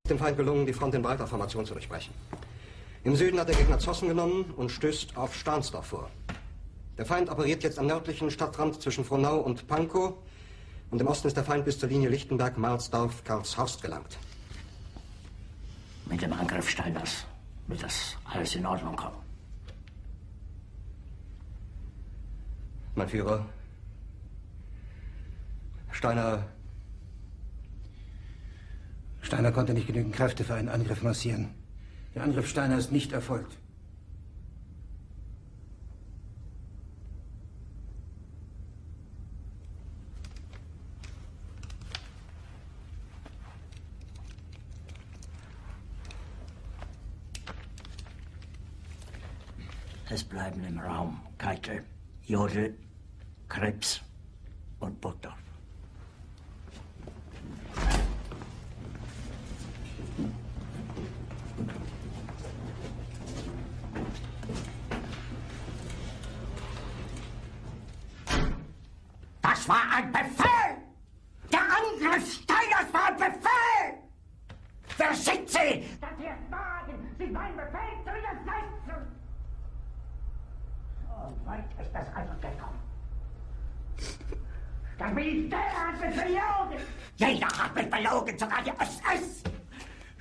Dem Feind gelungen, die Front in breiter Formation zu durchbrechen. Im Süden hat der Gegner Zossen genommen und stößt auf Stahnsdorf vor. Der Feind operiert jetzt am nördlichen Stadtrand zwischen Frohnau und Pankow und im Osten ist der Feind bis zur Linie Lichtenberg-Marsdorf-Karlshorst gelangt. Mit dem Angriff Steiners wird das alles in Ordnung kommen. Mein Führer, Steiner konnte nicht genügend Kräfte für einen Angriff massieren. Der Angriff Steiner ist nicht erfolgt. Es bleiben im Raum Keitel, Jodl, Krebs und Burgdorf. Das war ein Befehl! Der Angriff Steiners war ein Befehl! Wer schickt Sie? Dass Sie es wagen, sich mein Befehl zu widersetzen! So weit ist das also gekommen. Das Militär hat mich belogen! Jeder hat mich belogen, sogar die SS!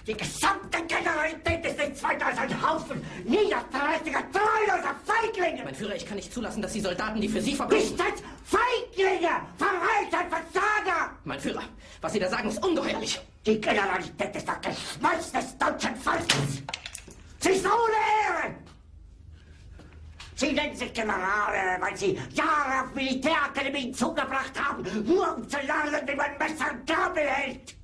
Die gesamte Generalität ist nichts weiter als ein Haufen niederträchtiger, treuloser Feiglinge! Mein Führer, ich kann nicht zulassen, dass die Soldaten, die für Sie verbringen... Nicht als Feiglinge! Verreiter, Versager! Mein Führer, was Sie da sagen, ist ungeheuerlich! Die Generalität ist das Geschmeiß des deutschen Volkes! Sie ist ohne Ehre! Sie nennen sich Generale, weil Sie Jahre auf Militärakademien zugebracht haben, nur um zu lernen, wie man Messer und Gabel hält!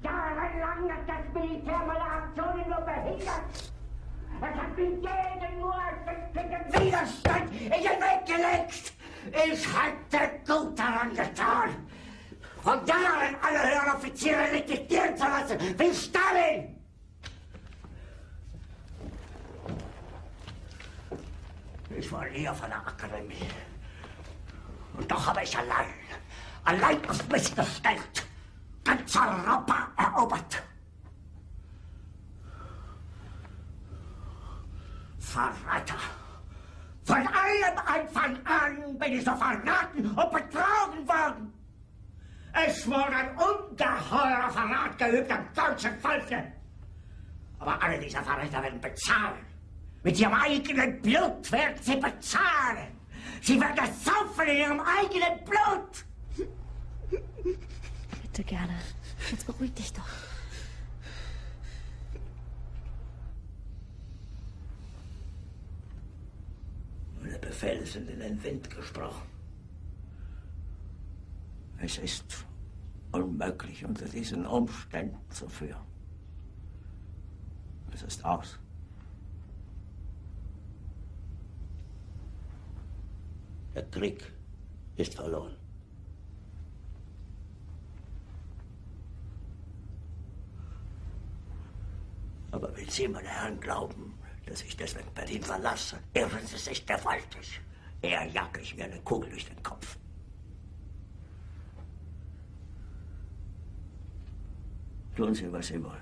Jahrelang hat das Militär meine Aktionen nur behindert. Es hat mir jeden nur erschöpflichen Widerstand in den Weg gelegt. Ich hätte gut daran getan, von Jahren alle höheren Offiziere liquidieren zu lassen, wie Stalin. Ich war eher von der Akademie. Und doch habe ich allein auf mich gestellt, ganz Europa erobert. Verräter! Von allem Anfang an bin ich so verraten und betrogen worden. Es wurde ein ungeheurer Verrat geübt am deutschen Volke. Aber alle diese Verräter werden bezahlen. Mit ihrem eigenen Blut werden sie bezahlen. Sie werden es saufen in ihrem eigenen Blut. Bitte gerne. Jetzt beruhig dich doch. Meine Befehle sind in den Wind gesprochen. Es ist unmöglich, unter diesen Umständen zu führen. Es ist aus. Der Krieg ist verloren. Aber wenn Sie, meine Herren, glauben, dass ich deswegen Berlin verlasse, irren Sie sich gewaltig. Eher jag ich mir eine Kugel durch den Kopf. Tun Sie, was Sie wollen.